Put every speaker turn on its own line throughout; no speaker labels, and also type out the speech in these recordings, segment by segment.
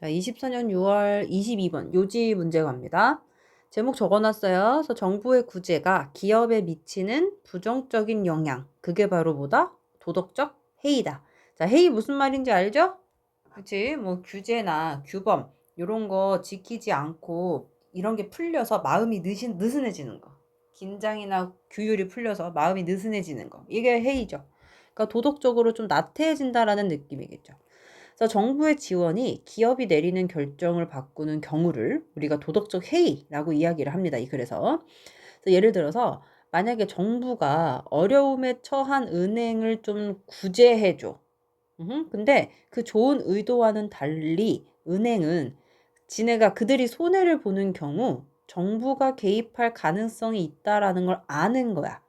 자, 24년 6월 22번 요지 문제 갑니다. 제목 적어놨어요. 그래서 정부의 구제가 기업에 미치는 부정적인 영향. 그게 바로 뭐다? 도덕적 해이다. 자, 해이 무슨 말인지 알죠? 그치? 뭐 규제나 규범 이런 거 지키지 않고 이런 게 풀려서 마음이 느슨해지는 거. 긴장이나 규율이 풀려서 마음이 느슨해지는 거. 이게 해이죠. 그러니까 도덕적으로 좀 나태해진다라는 느낌이겠죠. 그래서 정부의 지원이 기업이 내리는 결정을 바꾸는 경우를 우리가 도덕적 해이라고 이야기를 합니다. 이 글에서. 그래서 예를 들어서 만약에 정부가 어려움에 처한 은행을 좀 구제해줘. 근데 그 좋은 의도와는 달리 은행은 지네가 그들이 손해를 보는 경우 정부가 개입할 가능성이 있다라는 걸 아는 거야.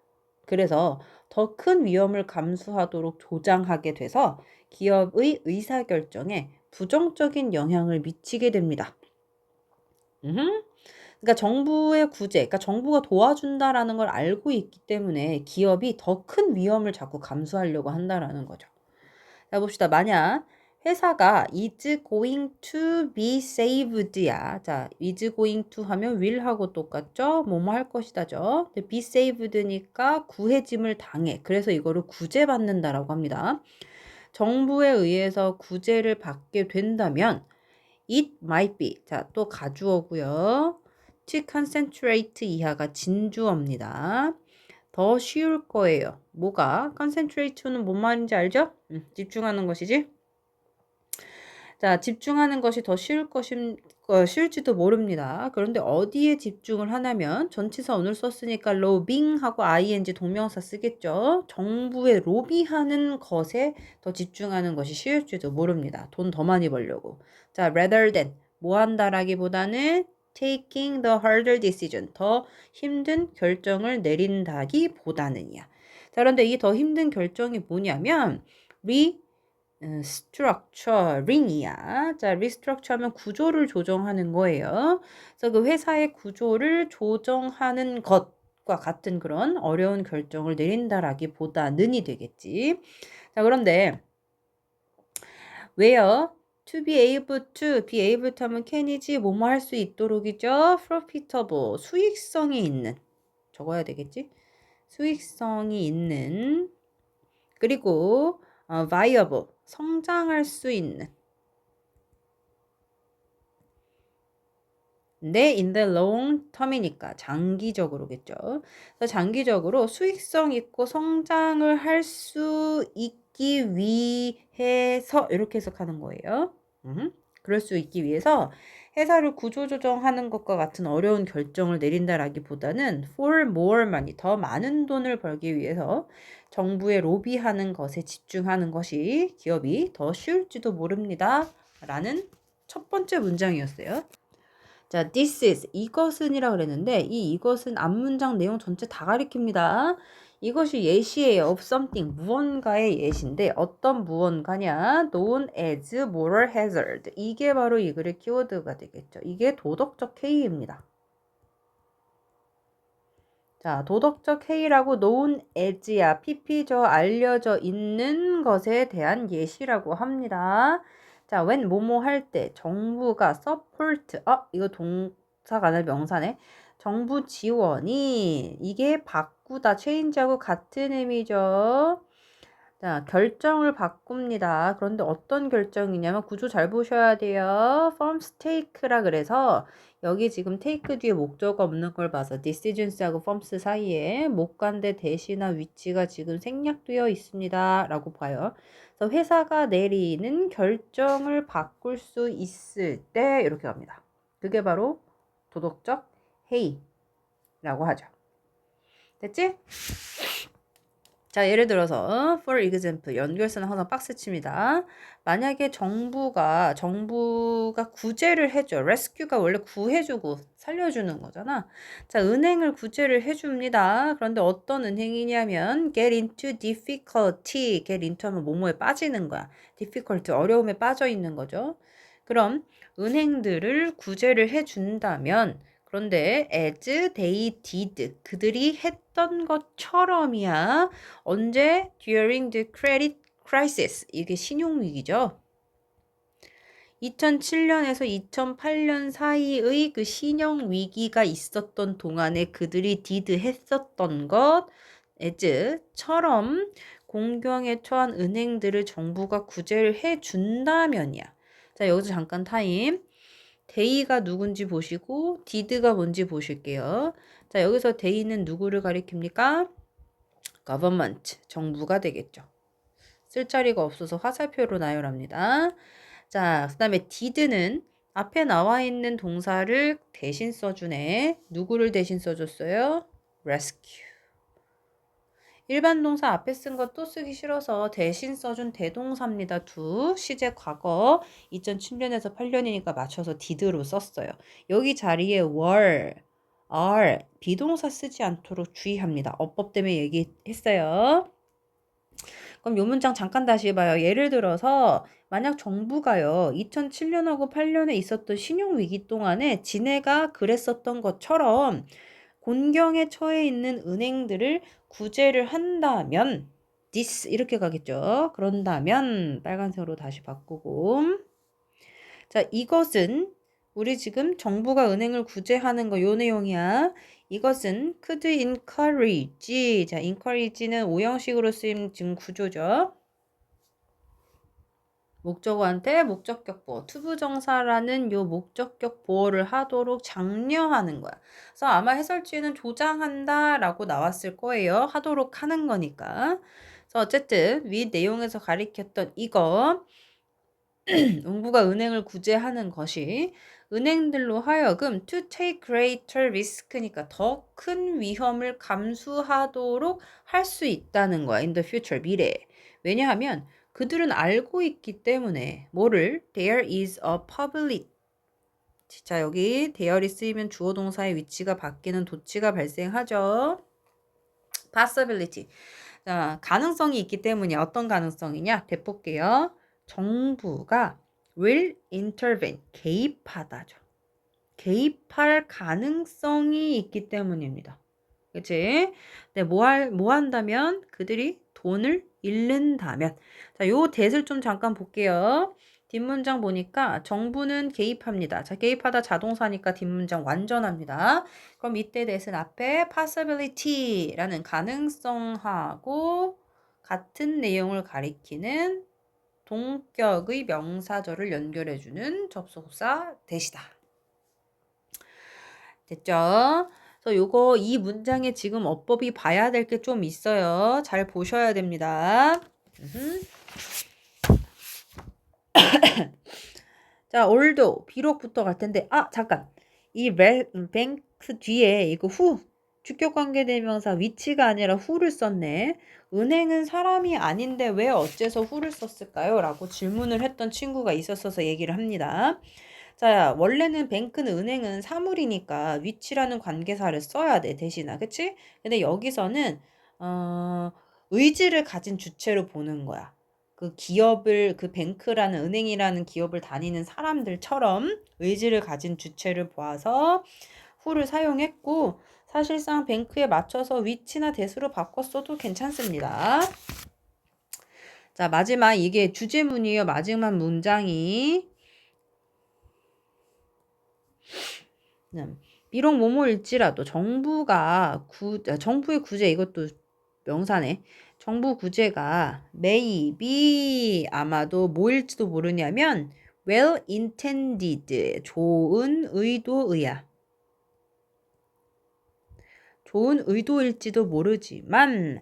그래서 더 큰 위험을 감수하도록 조장하게 돼서 기업의 의사결정에 부정적인 영향을 미치게 됩니다. 그러니까 정부의 구제, 그러니까 정부가 도와준다라는 걸 알고 있기 때문에 기업이 더 큰 위험을 자꾸 감수하려고 한다라는 거죠. 자, 봅시다. 만약 회사가 is going to be saved야. 자, is going to 하면 will하고 똑같죠? 뭐뭐 할 것이다죠. 근데 be saved니까 구해짐을 당해. 그래서 이거를 구제받는다라고 합니다. 정부에 의해서 구제를 받게 된다면 it might be. 자, 또 가주어고요. to concentrate 이하가 진주어입니다. 더 쉬울 거예요. 뭐가? concentrate는 뭔 말인지 알죠? 집중하는 것이지. 자, 집중하는 것이 더 쉬울지도 모릅니다. 그런데 어디에 집중을 하냐면 전치사 오늘 썼으니까 lobbying하고 ing 동명사 쓰겠죠. 정부에 로비하는 것에 더 집중하는 것이 쉬울지도 모릅니다. 돈 더 많이 벌려고. 자, rather than 뭐 한다라기보다는 taking the harder decision 더 힘든 결정을 내린다기보다는이야. 자, 그런데 이 더 힘든 결정이 뭐냐면 restructuring이야. 자, restructure 하면 구조를 조정하는 거예요. 그래서 그 회사의 구조를 조정하는 것과 같은 그런 어려운 결정을 내린다라기보다는이 되겠지. 자, 그런데 where to be able to 하면 can이지 뭐뭐 할 수 있도록이죠. profitable 수익성이 있는 적어야 되겠지. 수익성이 있는 그리고 viable 성장할 수 있는 네, in the long term이니까 장기적으로겠죠. 그래서 장기적으로 수익성 있고 성장을 할 수 있기 위해서 이렇게 해석하는 거예요. 그럴 수 있기 위해서 회사를 구조조정하는 것과 같은 어려운 결정을 내린다라기보다는 for more money, 더 많은 돈을 벌기 위해서 정부에 로비하는 것에 집중하는 것이 기업이 더 쉬울지도 모릅니다. 라는 첫 번째 문장이었어요. 자, this is 이것은이라 그랬는데 이것은 앞문장 내용 전체 다 가리킵니다. 이것이 예시예요. of something 무언가의 예시인데 어떤 무언가냐? known as moral hazard. 이게 바로 이 글의 키워드가 되겠죠. 이게 도덕적 해이입니다. 자, 도덕적 해이라고 known as야. PP죠. 알려져 있는 것에 대한 예시라고 합니다. 자, when 뭐뭐 할 때 정부가 support 이거 동사가 아니라 명사네. 정부 지원이 이게 바꾸다 change하고 같은 의미죠. 자, 결정을 바꿉니다. 그런데 어떤 결정이냐면 구조 잘 보셔야 돼요. firm take라 그래서 여기 지금 take 뒤에 목적어 없는 걸 봐서 decisions하고 firms 사이에 목간대 대시나 위치가 지금 생략되어 있습니다. 라고 봐요. 그래서 회사가 내리는 결정을 바꿀 수 있을 때 이렇게 갑니다. 그게 바로 도덕적 해이라고 하죠. 됐지? 자, 예를 들어서 for example 연결선은 항상 박스칩니다. 만약에 정부가 구제를 해줘. rescue가 원래 구해주고 살려주는 거잖아. 자, 은행을 구제를 해줍니다. 그런데 어떤 은행이냐면 get into difficulty. get into 하면 뭐뭐에 빠지는 거야. difficulty 어려움에 빠져 있는 거죠. 그럼 은행들을 구제를 해준다면 그런데 as they did 그들이 했던 것처럼이야. 언제? during the credit crisis 이게 신용위기죠. 2007년에서 2008년 사이의 그 신용 위기가 있었던 동안에 그들이 did 했었던 것 as처럼 공경에 처한 은행들을 정부가 구제를 해준다면이야. 자, 여기서 잠깐 타임. 데이가 누군지 보시고 did가 뭔지 보실게요. 자, 여기서 데이는 누구를 가리킵니까? government, 정부가 되겠죠. 쓸 자리가 없어서 화살표로 나열합니다. 자, 그 다음에 did는 앞에 나와 있는 동사를 대신 써주네. 누구를 대신 써줬어요? rescue. 일반 동사 앞에 쓴 거 또 쓰기 싫어서 대신 써준 대동사입니다. 두 시제 과거 2007년에서 8년이니까 맞춰서 did로 썼어요. 여기 자리에 were, are, 비동사 쓰지 않도록 주의합니다. 어법 때문에 얘기했어요. 그럼 요 문장 잠깐 다시 해봐요. 예를 들어서 만약 정부가요 2007년하고 8년에 있었던 신용위기 동안에 지네가 그랬었던 것처럼 곤경에 처해 있는 은행들을 구제를 한다면 this 이렇게 가겠죠. 그런다면 빨간색으로 다시 바꾸고 자 이것은 우리 지금 정부가 은행을 구제하는 거 요 내용이야. 이것은 could encourage. 자, encourage는 오형식으로 쓰임 지금 구조죠. 목적어한테 목적격 보호, 투부정사라는 요 목적격 보호를 하도록 장려하는 거야. 그래서 아마 해설지에는 조장한다 라고 나왔을 거예요. 하도록 하는 거니까. 그래서 어쨌든 위 내용에서 가리켰던 이거 정부가 은행을 구제하는 것이 은행들로 하여금 to take greater risk니까 더 큰 위험을 감수하도록 할 수 있다는 거야. in the future, 미래에. 왜냐하면 그들은 알고 있기 때문에 뭐를? There is a public. 자, 여기 there이 쓰이면 주어 동사의 위치가 바뀌는 도치가 발생하죠. possibility. 자, 가능성이 있기 때문에 어떤 가능성이냐? 대볼게요. 정부가 will intervene. 개입하다죠. 개입할 가능성이 있기 때문입니다. 그치? 네, 뭐 한다면? 그들이 돈을 잃는다면. 자, 요 대을 좀 잠깐 볼게요. 뒷문장 보니까 정부는 개입합니다. 자, 개입하다 자동사니까 뒷문장 완전합니다. 그럼 이때 대은 앞에 possibility라는 가능성하고 같은 내용을 가리키는 동격의 명사절을 연결해주는 접속사 대시다. 됐죠? 그래서 요거 이 문장에 지금 어법이 봐야 될 게 좀 있어요. 잘 보셔야 됩니다. 자, although 비록부터 갈 텐데 잠깐 이 뱅크 뒤에 이거 후 주격관계대명사 위치가 아니라 who를 썼네. 은행은 사람이 아닌데 왜 어째서 who를 썼을까요? 라고 질문을 했던 친구가 있었어서 얘기를 합니다. 자, 원래는 뱅크는 은행은 사물이니까 위치라는 관계사를 써야 돼, 대신아. 그치? 근데 여기서는 의지를 가진 주체로 보는 거야. 그 기업을, 그 뱅크라는 은행이라는 기업을 다니는 사람들처럼 의지를 가진 주체를 보아서 who를 사용했고 사실상 뱅크에 맞춰서 위치나 대수로 바꿨어도 괜찮습니다. 자, 마지막 이게 주제문이에요. 마지막 문장이 비록 뭐뭐일지라도 정부의 구제 이것도 명사네. 정부 구제가 maybe 아마도 뭐일지도 모르냐면 well intended 좋은 의도의야. 좋은 의도일지도 모르지만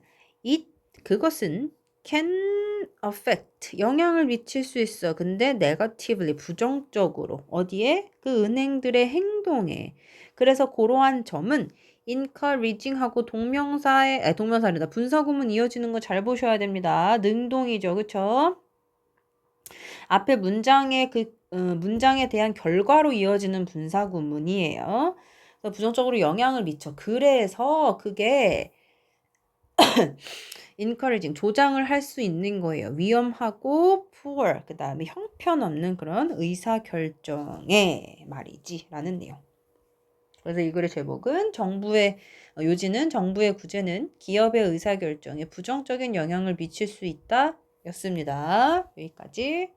그것은 can affect 영향을 미칠 수 있어. 근데 negatively 부정적으로 어디에? 그 은행들의 행동에. 그래서 그러한 점은 encouraging하고 동명사니다. 분사구문 이어지는 거 잘 보셔야 됩니다. 능동이죠, 그쵸? 앞에 문장에 문장에 대한 결과로 이어지는 분사구문이에요. 부정적으로 영향을 미쳐. 그래서 그게 encouraging, 조장을 할 수 있는 거예요. 위험하고 poor, 그 다음에 형편없는 그런 의사결정의 말이지 라는 내용. 그래서 이 글의 제목은 요지는 정부의 구제는 기업의 의사결정에 부정적인 영향을 미칠 수 있다 였습니다. 여기까지.